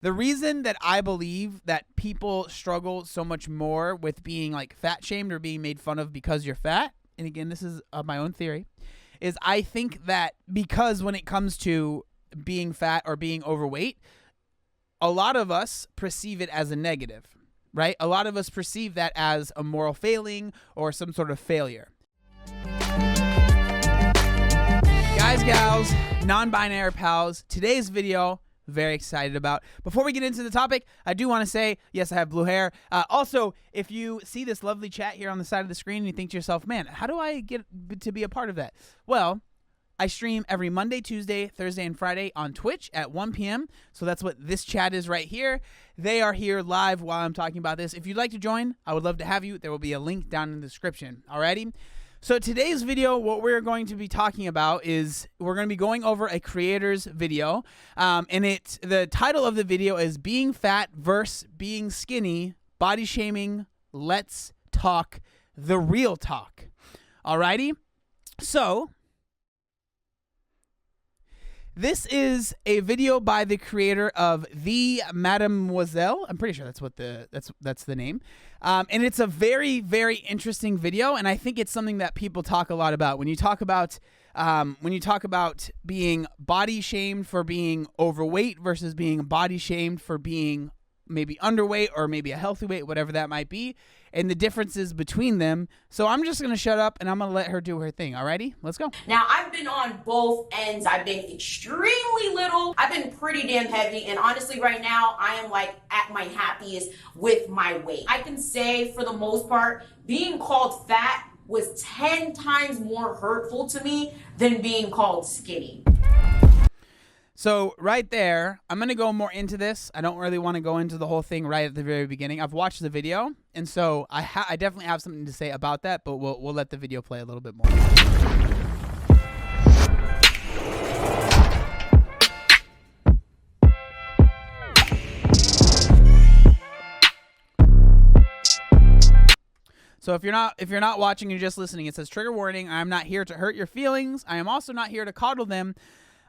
The reason that I believe that people struggle so much more with being like fat shamed or being made fun of because you're fat, and again, this is my own theory, is I think that because when it comes to being fat or being overweight, a lot of us perceive it as a negative, right? A lot of us perceive that as a moral failing or some sort of failure. Guys, gals, non-binary pals, today's video, very excited about. Before we get into the topic, I do want to say, yes, I have blue hair. Also, if you see this lovely chat here on the side of the screen and you think to yourself, man, how do I get to be a part of that? Well, I stream every Monday, Tuesday, Thursday, and Friday on Twitch at 1 p.m. So that's what this chat is right here. They are here live while I'm talking about this. If you'd like to join, I would love to have you. There will be a link down in the description. Alrighty? So today's video, what we're going to be talking about is we're going to be going over a creator's video. And the title of the video is Being Fat versus Being Skinny, Body Shaming, Let's Talk the Real Talk. Alrighty? So this is a video by the creator of TheeMademoiselle. I'm pretty sure that's what that's the name. And it's a very, very interesting video, and I think it's something that people talk a lot about. When you talk about being body shamed for being overweight versus being body shamed for being maybe underweight or maybe a healthy weight, whatever that might be, and the differences between them. So I'm just going to shut up and I'm going to let her do her thing. Alrighty, let's go. Now, I've been on both ends. I've been extremely little. I've been pretty damn heavy. And honestly, right now, I am like at my happiest with my weight. I can say for the most part, being called fat was 10 times more hurtful to me than being called skinny. So right there, I'm going to go more into this. I don't really want to go into the whole thing right at the very beginning. I've watched the video, and so I definitely have something to say about that, but we'll let the video play a little bit more. So if you're not watching, you're just listening, it says trigger warning. I am not here to hurt your feelings. I am also not here to coddle them.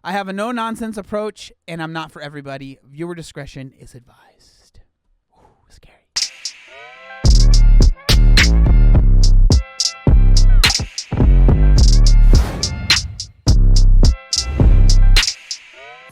I have a no-nonsense approach, and I'm not for everybody. Viewer discretion is advised. Ooh, scary.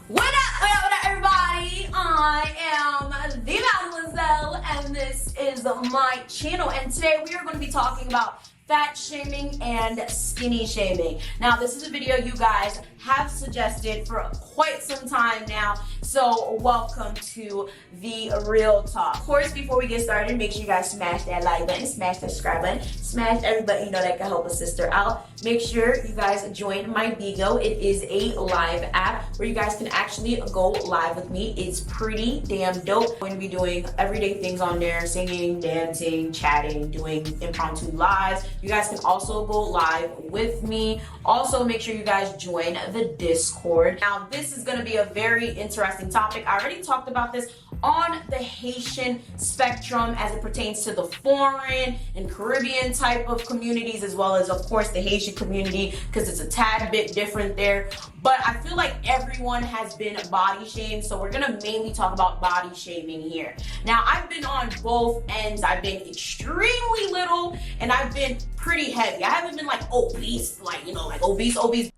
What up, everybody? I am TheeMademoiselle, and this is my channel. And today we are going to be talking about fat shaming and skinny shaming. Now, this is a video you guys have suggested for quite some time now, so welcome to the real talk. Of course, before we get started, make sure you guys smash that like button, smash the subscribe button, smash every button you know that can help a sister out. Make sure you guys join my Bigo. It is a live app where you guys can actually go live with me. It's pretty damn dope. I'm going to be doing everyday things on there, singing, dancing, chatting, doing impromptu lives. You guys can also go live with me. Also, make sure you guys join the Discord. Now, this is going to be a very interesting topic. I already talked about this on the Haitian spectrum as it pertains to the foreign and Caribbean type of communities, as well as, of course, the Haitian community, because it's a tad bit different there. But I feel like everyone has been body shamed, so we're gonna mainly talk about body shaming here. Now, I've been on both ends. I've been extremely little, and I've been pretty heavy. I haven't been like obese, like, you know, like obese.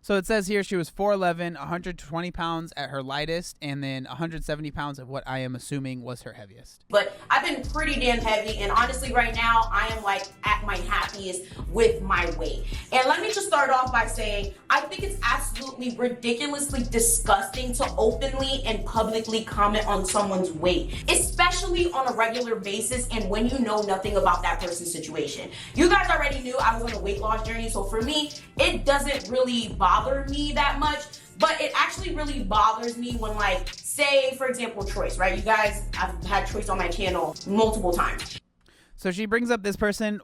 So it says here she was 4'11", 120 pounds at her lightest, and then 170 pounds of what I am assuming was her heaviest. But I've been pretty damn heavy, and honestly right now I am like at my happiest with my weight. And let me just start off by saying I think it's absolutely ridiculously disgusting to openly and publicly comment on someone's weight, especially on a regular basis and when you know nothing about that person's situation. You guys already knew I was on a weight loss journey, so for me it doesn't really bother me that much, but it actually really bothers me when, like, say for example Choice, right? You guys, I've had Choice on my channel multiple times. So she brings up this person.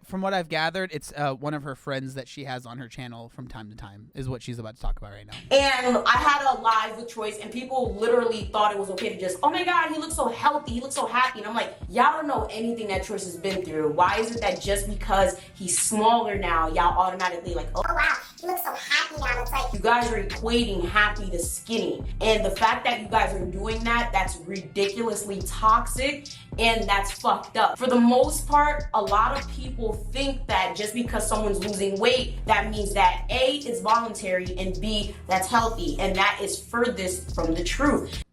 From what I've gathered, it's one of her friends that she has on her channel from time to time is what she's about to talk about right now. And I had a live with Choice, and people literally thought it was okay to just, oh my God, he looks so healthy, he looks so happy. And I'm like, y'all don't know anything that Choice has been through. Why is it that just because he's smaller now, y'all automatically like, oh wow, he looks so happy now? It's like you guys are equating happy to skinny. And the fact that you guys are doing that, that's ridiculously toxic, and that's fucked up. For the most part, a lot of people think that just because someone's losing weight, that means that A, it's voluntary, and B, that's healthy. And that is furthest from the truth.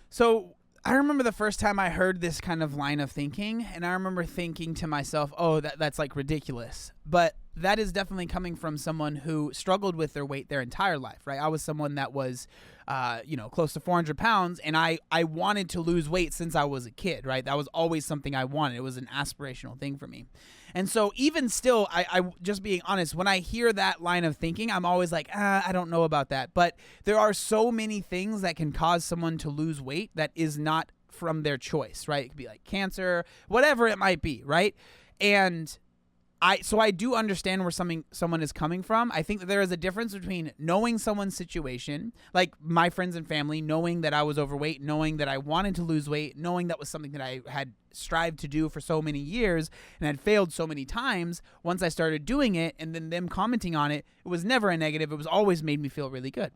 So I remember the first time I heard this kind of line of thinking, and I remember thinking to myself, oh, that's like ridiculous. But that is definitely coming from someone who struggled with their weight their entire life, right? I was someone that was, close to 400 pounds, and I wanted to lose weight since I was a kid, right? That was always something I wanted. It was an aspirational thing for me. And so even still, I just being honest, when I hear that line of thinking, I'm always like, I don't know about that. But there are so many things that can cause someone to lose weight that is not from their choice, right? It could be like cancer, whatever it might be, right? And I do understand where someone is coming from. I think that there is a difference between knowing someone's situation, like my friends and family, knowing that I was overweight, knowing that I wanted to lose weight, knowing that was something that I had strived to do for so many years and had failed so many times. Once I started doing it and then them commenting on it, it was never a negative. It was always made me feel really good.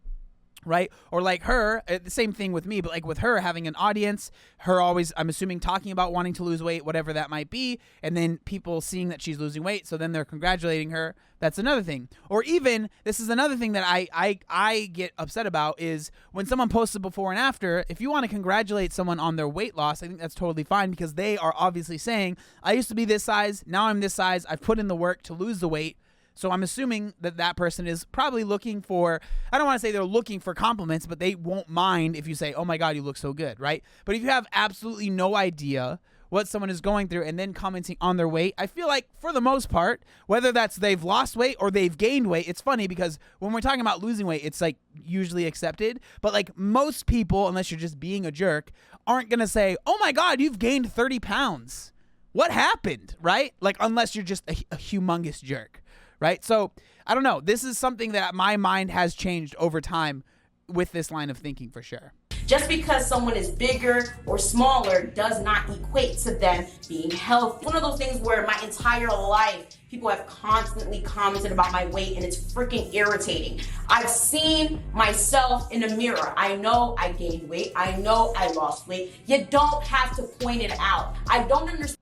Right? Or like her, the same thing with me, but like with her having an audience, her always, I'm assuming, talking about wanting to lose weight, whatever that might be, and then people seeing that she's losing weight, so then they're congratulating her. That's another thing. Or even, this is another thing that I get upset about is when someone posts a before and after, if you want to congratulate someone on their weight loss, I think that's totally fine because they are obviously saying, I used to be this size, now I'm this size, I've put in the work to lose the weight. So I'm assuming that that person is probably looking for, I don't want to say they're looking for compliments, but they won't mind if you say, oh my God, you look so good, right? But if you have absolutely no idea what someone is going through and then commenting on their weight, I feel like for the most part, whether that's they've lost weight or they've gained weight, it's funny because when we're talking about losing weight, it's like usually accepted. But like most people, unless you're just being a jerk, aren't going to say, oh my God, you've gained 30 pounds. What happened, right? Like unless you're just a humongous jerk. Right? So I don't know. This is something that my mind has changed over time with this line of thinking for sure. Just because someone is bigger or smaller does not equate to them being healthy. One of those things where my entire life, people have constantly commented about my weight and it's freaking irritating. I've seen myself in the mirror. I know I gained weight. I know I lost weight. You don't have to point it out. I don't understand.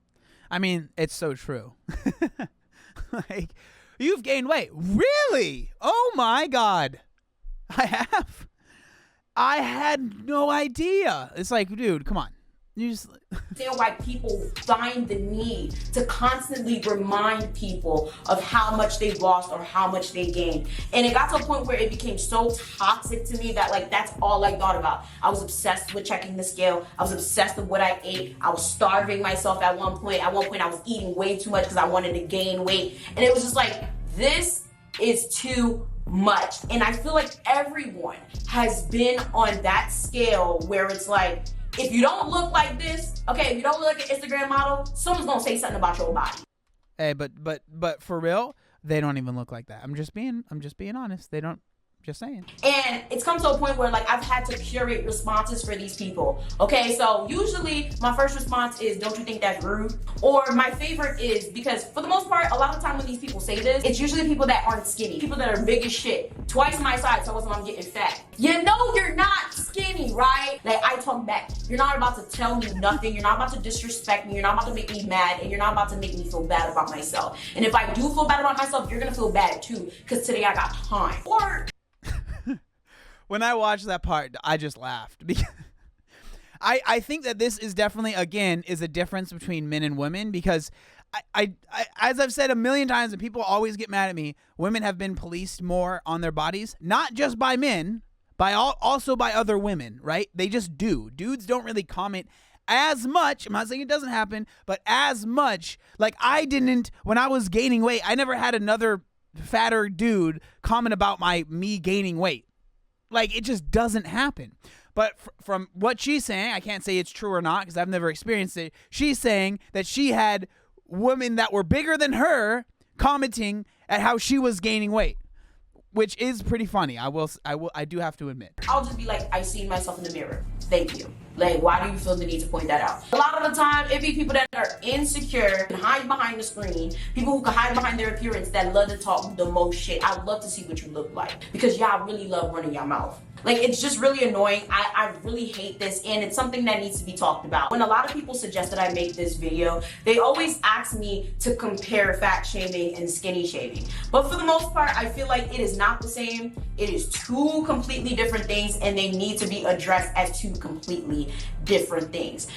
I mean, it's so true. Like, you've gained weight. Really? Oh my God. I have. I had no idea. It's like, dude, come on. You just understand why people find the need to constantly remind people of how much they lost or how much they gained. And it got to a point where it became so toxic to me that like that's all I thought about. I was obsessed with checking the scale. I was obsessed with what I ate. I was starving myself at one point. At one point I was eating way too much because I wanted to gain weight. And it was just like, this is too much. And I feel like everyone has been on that scale where it's like, if you don't look like this, okay, if you don't look like an Instagram model, someone's gonna say something about your body. Hey, but for real, they don't even look like that. I'm just being honest. They don't. Just saying. And it's come to a point where like I've had to curate responses for these people. Okay, so usually my first response is, don't you think that's rude? Or my favorite is, because for the most part, a lot of the time when these people say this, it's usually people that aren't skinny, people that are big as shit, twice my size, so I'm getting fat. You know you're not skinny, right? Like I talk back. You're not about to tell me nothing. You're not about to disrespect me. You're not about to make me mad, and you're not about to make me feel bad about myself. And if I do feel bad about myself, you're gonna feel bad too, because today I got time. Or when I watched that part, I just laughed because I think that this is definitely, again, is a difference between men and women because I as I've said a million times and people always get mad at me, women have been policed more on their bodies, not just by men, also by other women, right? They just do. Dudes don't really comment as much. I'm not saying it doesn't happen, but as much. Like I didn't, when I was gaining weight, I never had another fatter dude comment about me gaining weight. Like, it just doesn't happen. But from what she's saying, I can't say it's true or not because I've never experienced it. She's saying that she had women that were bigger than her commenting at how she was gaining weight, which is pretty funny. I do have to admit. I'll just be like, I see myself in the mirror. Thank you. Like, why do you feel the need to point that out? A lot of the time, it be people that are insecure and hide behind the screen. People who can hide behind their appearance that love to talk the most shit. I'd love to see what you look like because y'all really love running your mouth. Like, it's just really annoying. I really hate this, and it's something that needs to be talked about. When a lot of people suggest that I make this video, they always ask me to compare fat shaming and skinny shaming. But for the most part, I feel like it is not the same. It is two completely different things, and they need to be addressed as two completely different things.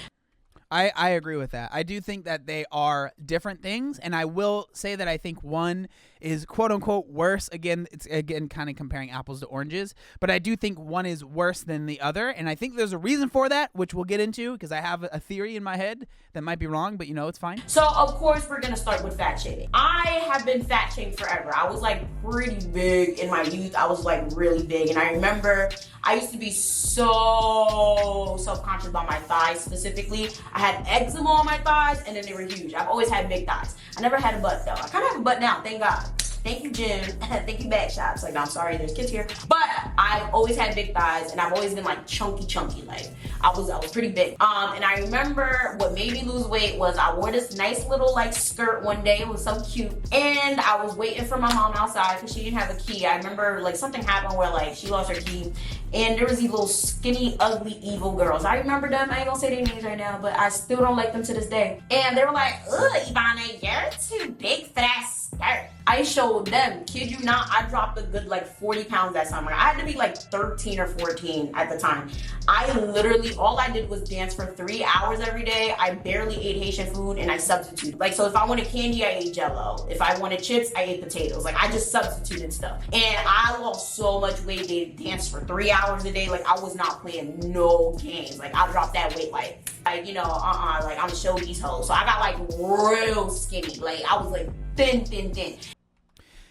I agree with that. I do think that they are different things, and I will say that I think one is quote unquote worse. Again, it's kind of comparing apples to oranges, but I do think one is worse than the other, and I think there's a reason for that, which we'll get into because I have a theory in my head that might be wrong, but it's fine. So of course we're gonna start with fat shaming. I have been fat shamed forever. I was like pretty big in my youth. I was like really big, and I remember I used to be so self-conscious about my thighs specifically. I had eczema on my thighs, and then they were huge. I've always had big thighs. I never had a butt though. I kind of have a butt now, thank God. Thank you, Jim. Thank you, Back Shots. Like, I'm sorry, there's kids here. But I've always had big thighs, and I've always been like chunky. Like, I was pretty big. And I remember what made me lose weight was I wore this nice little like skirt one day. It was so cute. And I was waiting for my mom outside because she didn't have a key. I remember like something happened where like she lost her key. And there was these little skinny, ugly, evil girls. I remember them. I ain't gonna say their names right now, but I still don't like them to this day. And they were like, ugh, Ivana, you're too big for that skirt. I showed them, kid you not, I dropped a good like 40 pounds that summer. I had to be like 13 or 14 at the time. I literally, all I did was dance for 3 hours every day. I barely ate Haitian food, and I substituted. Like, so if I wanted candy, I ate Jell-O. If I wanted chips, I ate potatoes. Like, I just substituted stuff. And I lost so much weight. They danced for 3 hours a day. Like, I was not playing no games. Like, I dropped that weight like like I'm gonna show these hoes. So I got like real skinny. Like, I was like thin.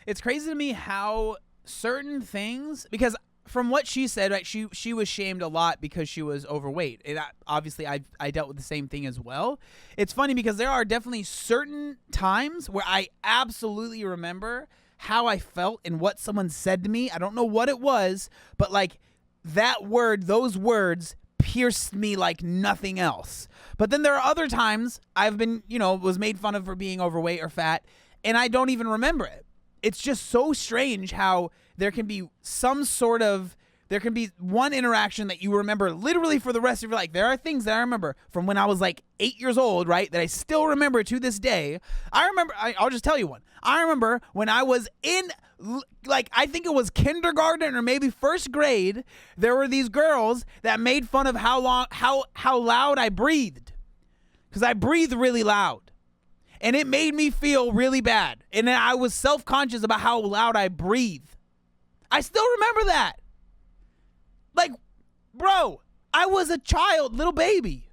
It's crazy to me how certain things, because from what she said, right, she was shamed a lot because she was overweight. And obviously, I dealt with the same thing as well. It's funny because there are definitely certain times where I absolutely remember how I felt and what someone said to me. I don't know what it was, but like those words pierced me like nothing else. But then there are other times I've been, was made fun of for being overweight or fat, and I don't even remember it. It's just so strange how there can be one interaction that you remember literally for the rest of your life. There are things that I remember from when I was like 8 years old, right, that I still remember to this day. I'll just tell you one. I remember when I was in, like, I think it was kindergarten or maybe first grade, there were these girls that made fun of how loud I breathed. Because I breathe really loud. And it made me feel really bad. And then I was self-conscious about how loud I breathe. I still remember that. Like, bro, I was a child, little baby.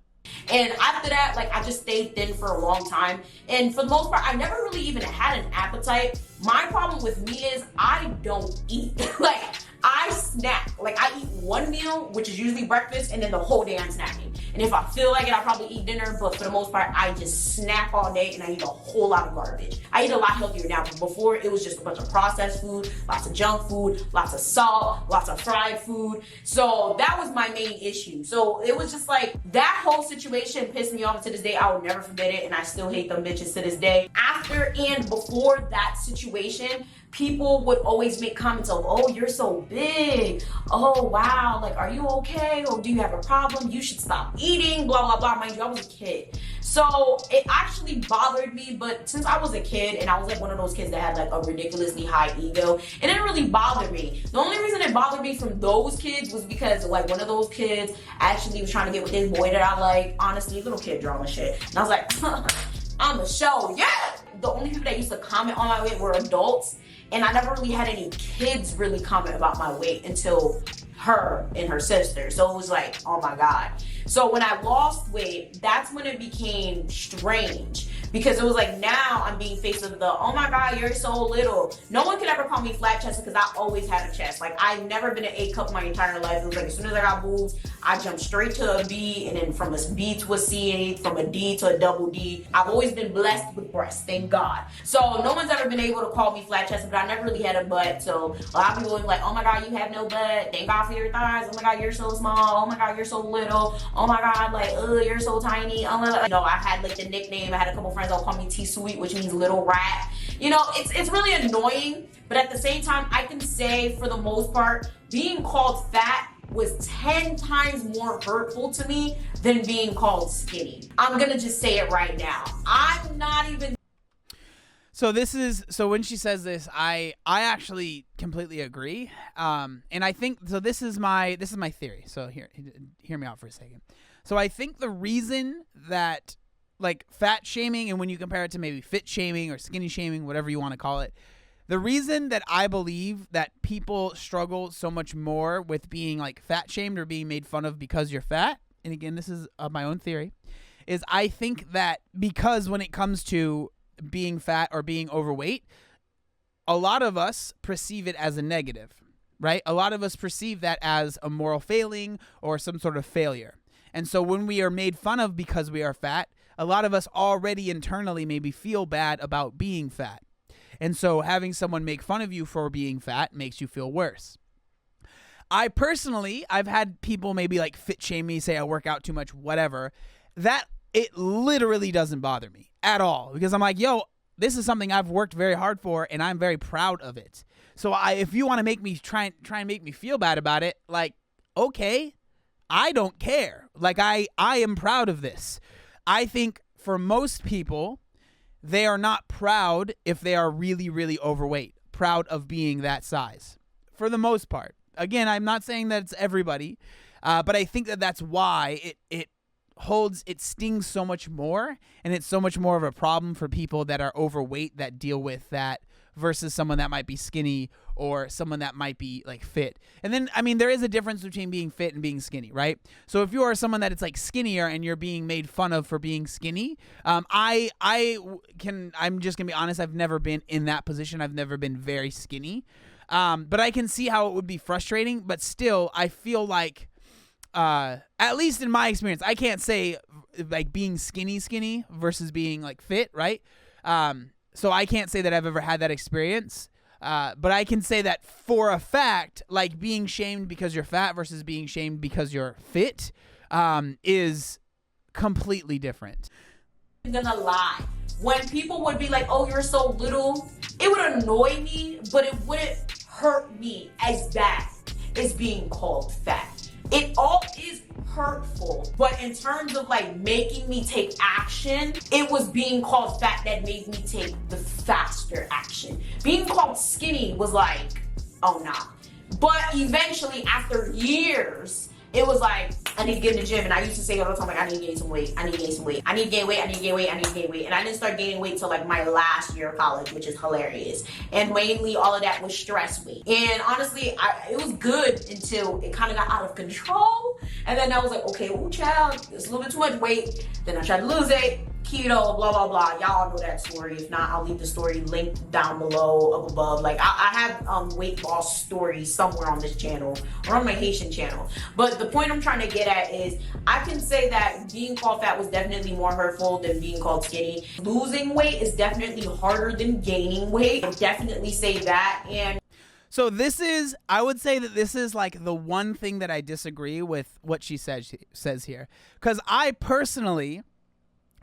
And after that, like, I just stayed thin for a long time. And for the most part, I never really even had an appetite. My problem with me is I don't eat. Like, I snack. Like, I eat one meal, which is usually breakfast, and then the whole day I'm snacking. And if I feel like it, I'll probably eat dinner, but for the most part, I just snack all day and I eat a whole lot of garbage. I eat a lot healthier now, but before it was just a bunch of processed food, lots of junk food, lots of salt, lots of fried food. So that was my main issue. So it was just like, that whole situation pissed me off to this day. I will never forget it, and I still hate them bitches to this day. After and before that situation, people would always make comments of, oh, you're so big. Oh, wow, like, are you okay? Or do you have a problem? You should stop eating, blah, blah, blah. Mind you, I was a kid. So it actually bothered me, but since I was a kid and I was like one of those kids that had like a ridiculously high ego, it didn't really bother me. The only reason it bothered me from those kids was because like one of those kids actually was trying to get with this boy that I like, honestly, little kid drama shit. And I was like, I'm the show, yeah! The only people that used to comment on my weight were adults, and I never really had any kids really comment about my weight until her and her sister. So it was like, oh my God. So when I lost weight, that's when it became strange, because it was like now I'm being faced with the, oh my God, you're so little. No one could ever call me flat chested because I always had a chest. Like I've never been an A cup my entire life. It was like as soon as I got boobs, I jumped straight to a B, and then from a B to a C, from a D to a double D. I've always been blessed with breasts, thank God. So no one's ever been able to call me flat chested, but I never really had a butt. So a lot of people will be like, oh my God, you have no butt. Thank God for your thighs. Oh my God, you're so small. Oh my God, you're so little. Oh my God, like, you're so tiny. Oh my God. You know, I had like the nickname. I had a couple friends that would call me T-Sweet, which means little rat. You know, it's really annoying, but at the same time, I can say for the most part, being called fat was 10 times more hurtful to me than being called skinny. I'm gonna just say it right now. I'm not even. So when she says this, I actually completely agree. And I think, so this is my theory. So hear me out for a second. So I think the reason that like fat shaming, and when you compare it to maybe fit shaming or skinny shaming, whatever you want to call it, the reason that I believe that people struggle so much more with being like fat shamed or being made fun of because you're fat, and again, this is my own theory, is I think that because when it comes to being fat or being overweight, a lot of us perceive it as a negative, right? A lot of us perceive that as a moral failing or some sort of failure. And so when we are made fun of because we are fat, a lot of us already internally maybe feel bad about being fat. And so having someone make fun of you for being fat makes you feel worse. I personally, I've had people maybe like fit shame me, say I work out too much, whatever. That it literally doesn't bother me at all, because I'm like, yo, this is something I've worked very hard for and I'm very proud of it. So if you want to make me try and make me feel bad about it, like, okay, I don't care. Like I am proud of this. I think for most people, they are not proud if they are really, really overweight, proud of being that size for the most part. Again, I'm not saying that it's everybody, but I think that that's why it stings so much more, and it's so much more of a problem for people that are overweight that deal with that versus someone that might be skinny or someone that might be like fit. And then, I mean, there is a difference between being fit and being skinny, right? So if you are someone that it's like skinnier and you're being made fun of for being skinny, I'm just gonna be honest, I've never been in that position. I've never been very skinny. But I can see how it would be frustrating, but still I feel like, at least in my experience, I can't say like being skinny versus being like fit, right? So I can't say that I've ever had that experience. But I can say that for a fact, like being shamed because you're fat versus being shamed because you're fit, is completely different. I'm gonna lie. When people would be like, oh, you're so little, it would annoy me, but it wouldn't hurt me as bad as being called fat. It all is hurtful, but in terms of like making me take action, it was being called fat that made me take the faster action. Being called skinny was like, oh nah. But eventually, after years, it was like, I need to get in the gym. And I used to say all the time, like, I need to gain some weight. I need to gain some weight. I need to gain weight. I need to gain weight. I need to gain weight. And I didn't start gaining weight till like my last year of college, which is hilarious. And mainly all of that was stress weight. And honestly, it was good until it kind of got out of control. And then I was like, okay, ooh, child, it's a little bit too much weight. Then I tried to lose it. Keto, blah, blah, blah. Y'all know that story. If not, I'll leave the story linked down below, up above. Like, I have weight loss stories somewhere on this channel or on my Haitian channel. But the point I'm trying to get at is I can say that being called fat was definitely more hurtful than being called skinny. Losing weight is definitely harder than gaining weight. I definitely say that. And so I would say that this is like the one thing that I disagree with what she says here. Because I personally,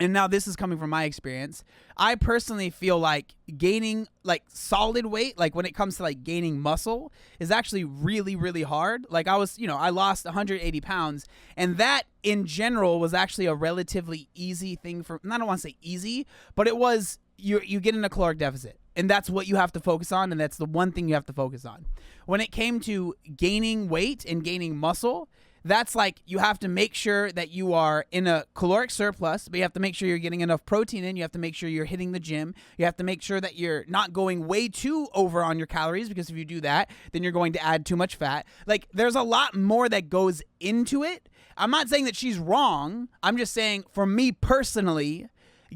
and now this is coming from my experience, I personally feel like gaining like solid weight, like when it comes to like gaining muscle, is actually really, really hard. Like I lost 180 pounds, and that in general was actually a relatively easy thing for, I don't want to say easy, but it was, you get in a caloric deficit. And that's what you have to focus on, and that's the one thing you have to focus on. When it came to gaining weight and gaining muscle, that's like you have to make sure that you are in a caloric surplus, but you have to make sure you're getting enough protein in. You have to make sure you're hitting the gym. You have to make sure that you're not going way too over on your calories, because if you do that, then you're going to add too much fat. Like, there's a lot more that goes into it. I'm not saying that she's wrong. I'm just saying, for me personally,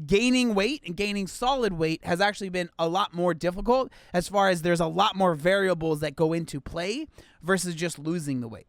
gaining weight and gaining solid weight has actually been a lot more difficult, as far as there's a lot more variables that go into play versus just losing the weight.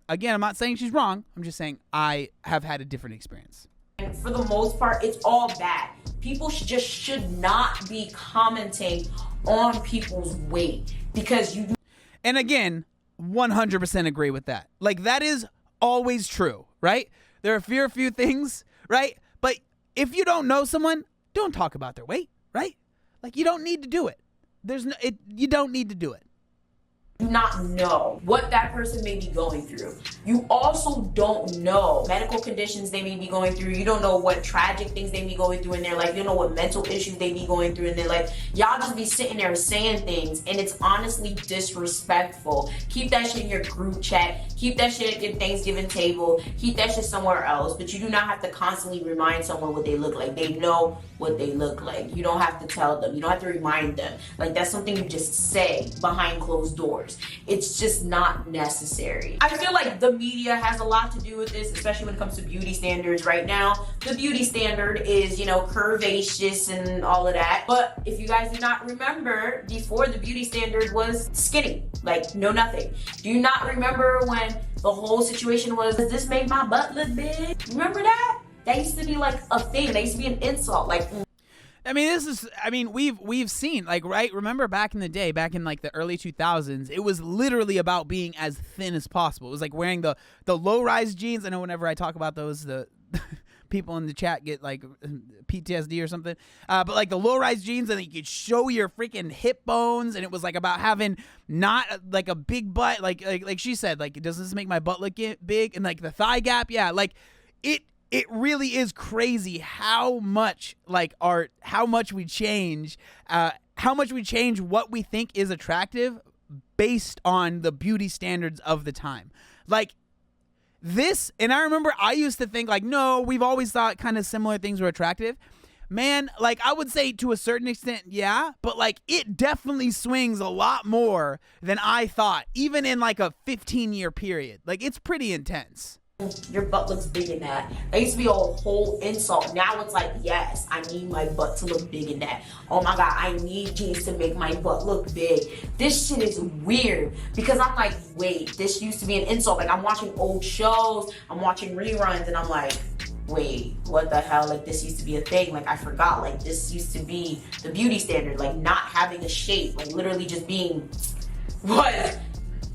Again, I'm not saying she's wrong. I'm just saying I have had a different experience. And for the most part, it's all bad. People should not be commenting on people's weight, because you. And again, 100% agree with that. Like, that is always true, right? There are a few things, right? But if you don't know someone, don't talk about their weight, right? Like, you don't need to do it. You don't need to do it. Not know what that person may be going through. You also don't know medical conditions they may be going through. You don't know what tragic things they may be going through in their life. You don't know what mental issues they be going through in their life. Y'all just be sitting there saying things, and it's honestly disrespectful. Keep that shit in your group chat. Keep that shit at your Thanksgiving table. Keep that shit somewhere else. But you do not have to constantly remind someone what they look like. They know what they look like. You don't have to tell them. You don't have to remind them. Like, that's something you just say behind closed doors. It's just not necessary. I feel like the media has a lot to do with this, especially when it comes to beauty standards right now. The beauty standard is, curvaceous and all of that. But if you guys do not remember, before the beauty standard was skinny, like no nothing. Do you not remember when the whole situation was, does this make my butt look big? Remember that? That used to be like a thing. That used to be an insult. Like, we've seen, like, right? Remember back in the day, back in like the early 2000s, it was literally about being as thin as possible. It was like wearing the low-rise jeans. I know whenever I talk about those, the people in the chat get like PTSD or something. But like the low-rise jeans, and you could show your freaking hip bones, and it was like about having not like a big butt, like she said, like, does this make my butt look big? And like the thigh gap, yeah, like it really is crazy how much we change what we think is attractive based on the beauty standards of the time. Like this, and I remember I used to think like, no, we've always thought kind of similar things were attractive. Man, like, I would say to a certain extent, yeah, but like it definitely swings a lot more than I thought, even in like a 15-year period. Like, it's pretty intense. Your butt looks big in that. That used to be a whole insult. Now it's like, yes, I need my butt to look big in that. Oh my God, I need jeans to make my butt look big. This shit is weird, because I'm like, wait, this used to be an insult. Like, I'm watching old shows, I'm watching reruns, and I'm like, wait, what the hell? Like, this used to be a thing. Like, I forgot. Like, this used to be the beauty standard. Like, not having a shape. Like, literally just being what?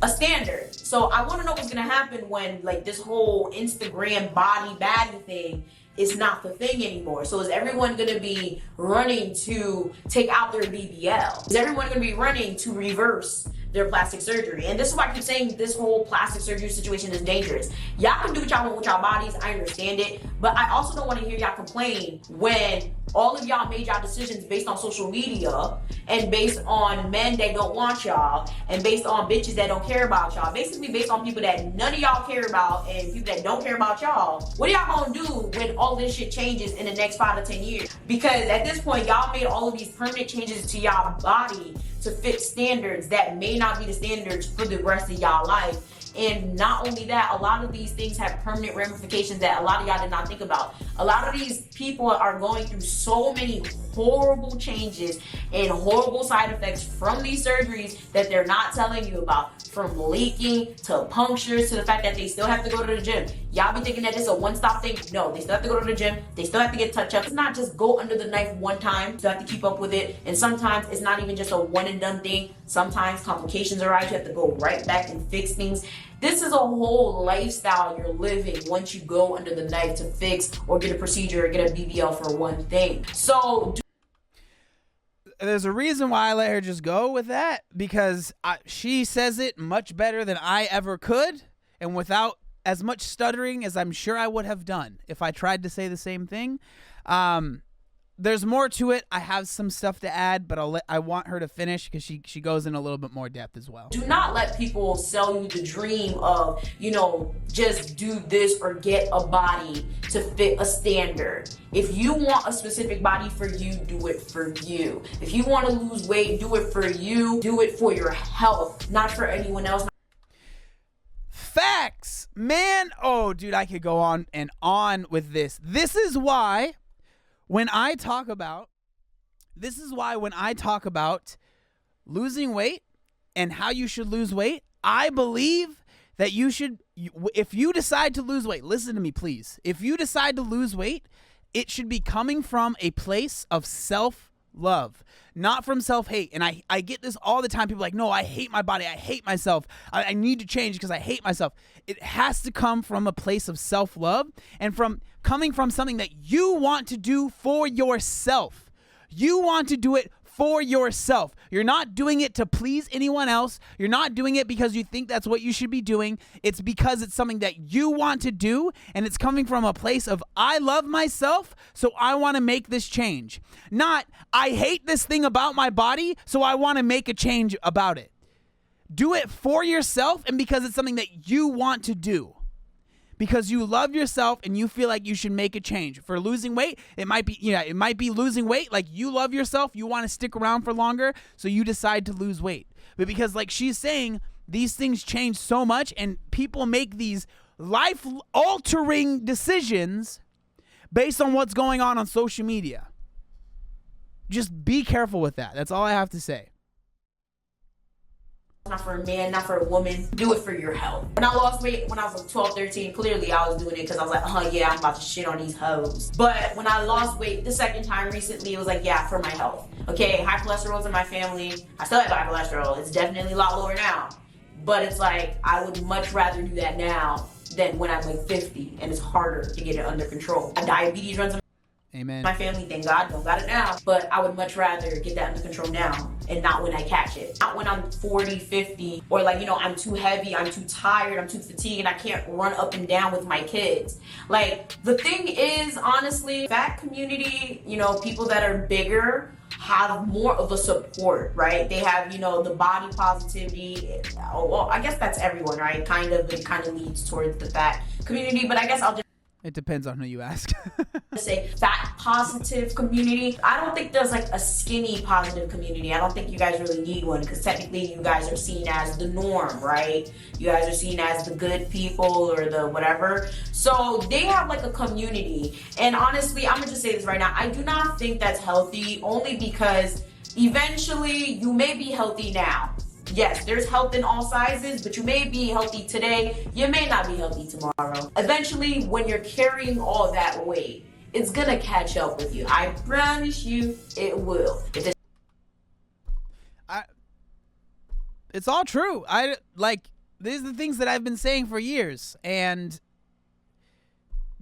A standard. So I want to know what's going to happen when, like, this whole Instagram body baddie thing is not the thing anymore. So is everyone going to be running to take out their BBL? Is everyone going to be running to reverse their plastic surgery? And this is why I keep saying this whole plastic surgery situation is dangerous. Y'all can do what y'all want with y'all bodies. I understand it. But I also don't want to hear y'all complain when all of y'all made y'all decisions based on social media and based on men that don't want y'all and based on bitches that don't care about y'all. Basically based on people that none of y'all care about and people that don't care about y'all. What are y'all gonna do when all this shit changes in the next 5 to 10 years? Because at this point, y'all made all of these permanent changes to y'all body to fit standards that may not be the standards for the rest of y'all life. And not only that, a lot of these things have permanent ramifications that a lot of y'all did not think about. A lot of these people are going through so many horrible changes and horrible side effects from these surgeries that they're not telling you about. From leaking to punctures to the fact that they still have to go to the gym. Y'all be thinking that this is a one-stop thing. No, they still have to go to the gym. They still have to get touch-ups. It's not just go under the knife one time. You still have to keep up with it. And sometimes it's not even just a one-and-done thing. Sometimes complications arise. You have to go right back and fix things. This is a whole lifestyle you're living once you go under the knife to fix or get a procedure or get a BBL for one thing. So there's a reason why I let her just go with that, because she says it much better than I ever could, and without as much stuttering as I'm sure I would have done if I tried to say the same thing. There's more to it. I have some stuff to add, but I want her to finish because she goes in a little bit more depth as well. Do not let people sell you the dream of, just do this or get a body to fit a standard. If you want a specific body for you, do it for you. If you want to lose weight, do it for you. Do it for your health, not for anyone else. Facts, man. Oh, dude, I could go on and on with this. This is why when I talk about, this is why when I talk about losing weight and how you should lose weight, I believe that you should, if you decide to lose weight, listen to me, please. If you decide to lose weight, it should be coming from a place of self-love, not from self-hate. And I get this all the time. People are like, no, I hate my body. I hate myself. I need to change because I hate myself. It has to come from a place of self-love and from coming from something that you want to do for yourself. You want to do it for yourself. You're not doing it to please anyone else. You're not doing it because you think that's what you should be doing. It's because it's something that you want to do, and it's coming from a place of, I love myself, so I want to make this change. Not, I hate this thing about my body, so I want to make a change about it. Do it for yourself and because it's something that you want to do. Because you love yourself and you feel like you should make a change. For losing weight, it might be losing weight. Like, you love yourself, you want to stick around for longer, so you decide to lose weight. But because, like she's saying, these things change so much and people make these life-altering decisions based on what's going on social media. Just be careful with that. That's all I have to say. Not for a man, not for a woman. Do it for your health. When I lost weight when I was like 12, 13, clearly I was doing it because I was like, oh yeah, I'm about to shit on these hoes. But when I lost weight the second time recently, it was like, yeah, for my health. Okay, high cholesterol's in my family. I still have high cholesterol. It's definitely a lot lower now. But it's like, I would much rather do that now than when I'm like 50 and it's harder to get it under control. Diabetes runs in Amen. my family, thank God, don't got it now. But I would much rather get that under control now and not when I catch it. Not when I'm 40, 50, or like, I'm too heavy, I'm too tired, I'm too fatigued, and I can't run up and down with my kids. Like, the thing is, honestly, fat community, people that are bigger have more of a support, right? They have, the body positivity. Well, I guess that's everyone, right? It kind of leads towards the fat community, but I guess I'll just It depends on who you ask. say fat positive community. I don't think there's like a skinny positive community. I don't think you guys really need one because technically you guys are seen as the norm, right? You guys are seen as the good people or the whatever. So they have like a community. And honestly, I'm gonna just say this right now. I do not think that's healthy, only because eventually you may be healthy now. Yes, there's health in all sizes, but you may be healthy today, you may not be healthy tomorrow. Eventually, when you're carrying all that weight, it's gonna catch up with you. I promise you, it will. It's all true. These are the things that I've been saying for years, and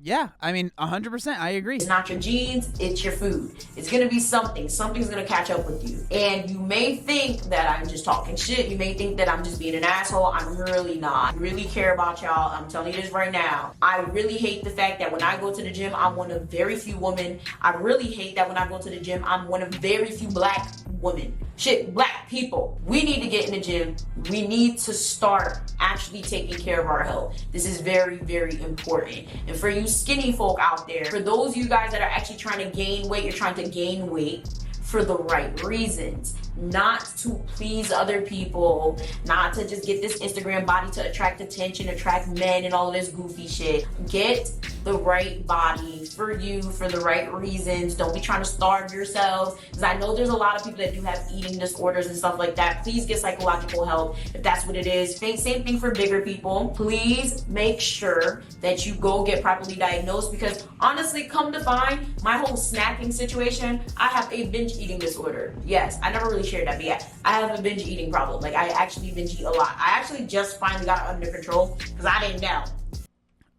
yeah, 100%, I agree. It's not your genes, it's your food. It's gonna be something. Something's gonna catch up with you. And you may think that I'm just talking shit. You may think that I'm just being an asshole. I'm really not. I really care about y'all. I'm telling you this right now. I really hate the fact that when I go to the gym, I'm one of very few women. I really hate that when I go to the gym, I'm one of very few black women. Shit, black people. We need to get in the gym. We need to start actually taking care of our health. This is very, very important. And for you skinny folk out there, for those of you guys that are actually trying to gain weight, you're trying to gain weight for the right reasons, not to please other people, not to just get this Instagram body to attract attention, attract men and all of this goofy shit. Get the right body for you, for the right reasons. Don't be trying to starve yourselves, because I know there's a lot of people that do have eating disorders and stuff like that. Please get psychological help if that's what it is. Same thing for bigger people. Please make sure that you go get properly diagnosed, because honestly, come to find, my whole snacking situation, I have a binge eating disorder. Yes, I never really shared that, but yeah, I have a binge eating problem. Like, I actually binge eat a lot. I actually just finally got it under control because I didn't know.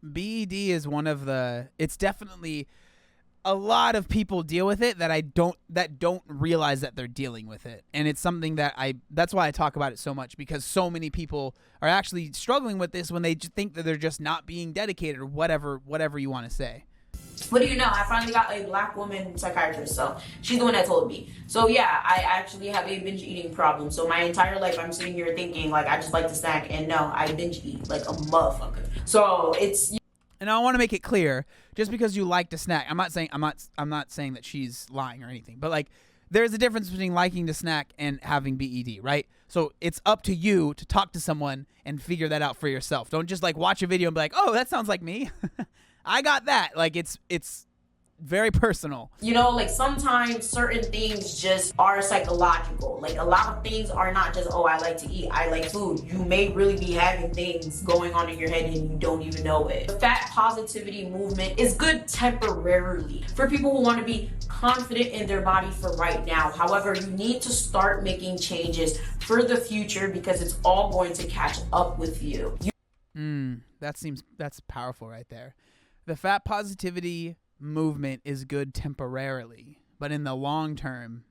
BED is one of the, it's definitely, a lot of people deal with it that don't realize that they're dealing with it. And it's something that that's why I talk about it so much, because so many people are actually struggling with this when they just think that they're just not being dedicated or whatever you want to say. What do you know? I finally got a black woman psychiatrist, so she's the one that told me. So yeah, I actually have a binge eating problem. So my entire life I'm sitting here thinking like I just like to snack, and no, I binge eat like a motherfucker. So it's. And I want to make it clear, just because you like to snack, I'm not saying that she's lying or anything, but like there's a difference between liking to snack and having BED, right? So it's up to you to talk to someone and figure that out for yourself. Don't just like watch a video and be like, oh, that sounds like me. I got that. Like it's very personal. You know, like sometimes certain things just are psychological. Like a lot of things are not just, oh, I like to eat, I like food. You may really be having things going on in your head and you don't even know it. The fat positivity movement is good temporarily for people who want to be confident in their body for right now. However, you need to start making changes for the future because it's all going to catch up with you. That's powerful right there. The fat positivity movement is good temporarily, but in the long term,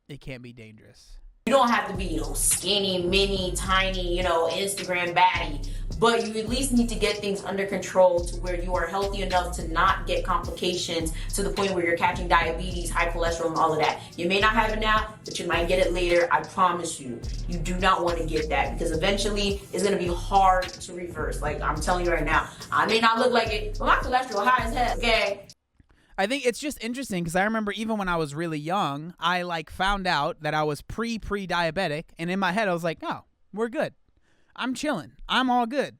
it can be dangerous. You don't have to be, you know, skinny, mini, tiny, you know, Instagram baddie, but you at least need to get things under control to where you are healthy enough to not get complications to the point where you're catching diabetes, high cholesterol, and all of that. You may not have it now, but you might get it later. I promise you, you do not want to get that because eventually it's going to be hard to reverse. Like I'm telling you right now, I may not look like it, but my cholesterol high as hell, okay? I think it's just interesting because I remember even when I was really young, I like found out that I was pre-diabetic, and in my head I was like, oh, we're good. I'm chilling. I'm all good.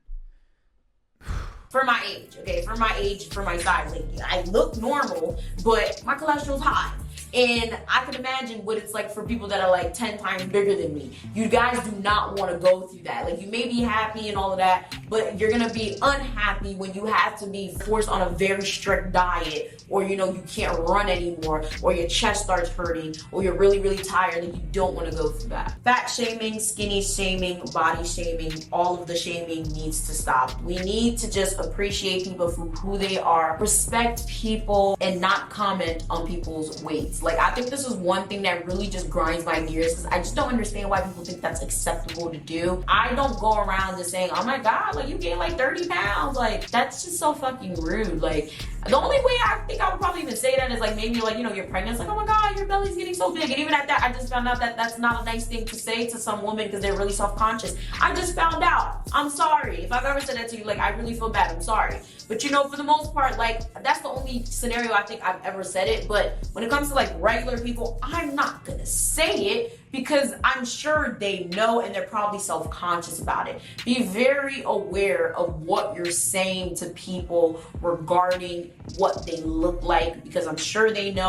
For my age, okay? For my age, for my size, like I look normal, but my cholesterol's high. And I can imagine what it's like for people that are like 10 times bigger than me. You guys do not want to go through that. Like you may be happy and all of that, but you're going to be unhappy when you have to be forced on a very strict diet, or you know, you can't run anymore, or your chest starts hurting, or you're really, really tired. Like you don't want to go through that. Fat shaming, skinny shaming, body shaming, all of the shaming needs to stop. We need to just appreciate people for who they are, respect people, and not comment on people's weights. Like, I think this is one thing that really just grinds my gears because I just don't understand why people think that's acceptable to do. I don't go around just saying, oh my God, like you gained like 30 pounds. Like, that's just so fucking rude. Like, the only way I think I would probably even say that is like maybe like, you know, you're pregnant. It's like, oh my God, your belly's getting so big. And even at that, I just found out that that's not a nice thing to say to some woman because they're really self-conscious. I just found out. I'm sorry. If I've ever said that to you, like, I really feel bad. I'm sorry. But you know, for the most part, like, that's the only scenario I think I've ever said it. But when it comes to like regular people, I'm not gonna say it because I'm sure they know and they're probably self-conscious about it. Be very aware of what you're saying to people regarding what they look like because I'm sure they know.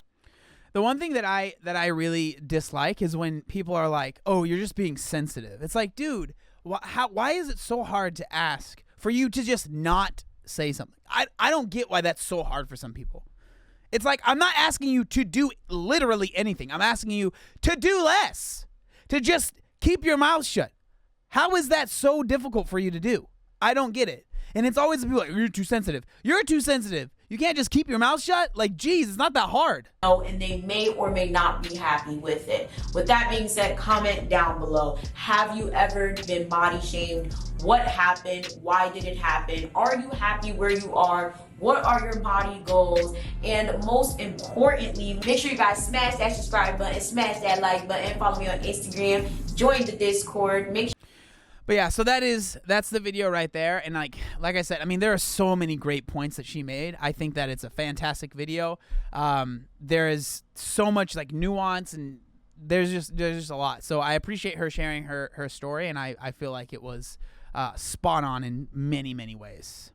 The one thing that I really dislike is when people are like, oh, you're just being sensitive. It's like, dude, why is it so hard to ask for you to just not say something? I don't get why that's so hard for some people. It's like, I'm not asking you to do literally anything. I'm asking you to do less, to just keep your mouth shut. How is that so difficult for you to do? I don't get it. And it's always people like, you're too sensitive. You're too sensitive. You can't just keep your mouth shut? Like, geez, it's not that hard. And they may or may not be happy with it. With that being said, comment down below. Have you ever been body shamed? What happened? Why did it happen? Are you happy where you are? What are your body goals? And most importantly, make sure you guys smash that subscribe button, smash that like button, follow me on Instagram, join the Discord, make sure. But yeah, so that's the video right there. And like I said, I mean, there are so many great points that she made. I think that it's a fantastic video. There is so much like nuance and there's just a lot. So I appreciate her sharing her story, and I feel like it was spot on in many, many ways.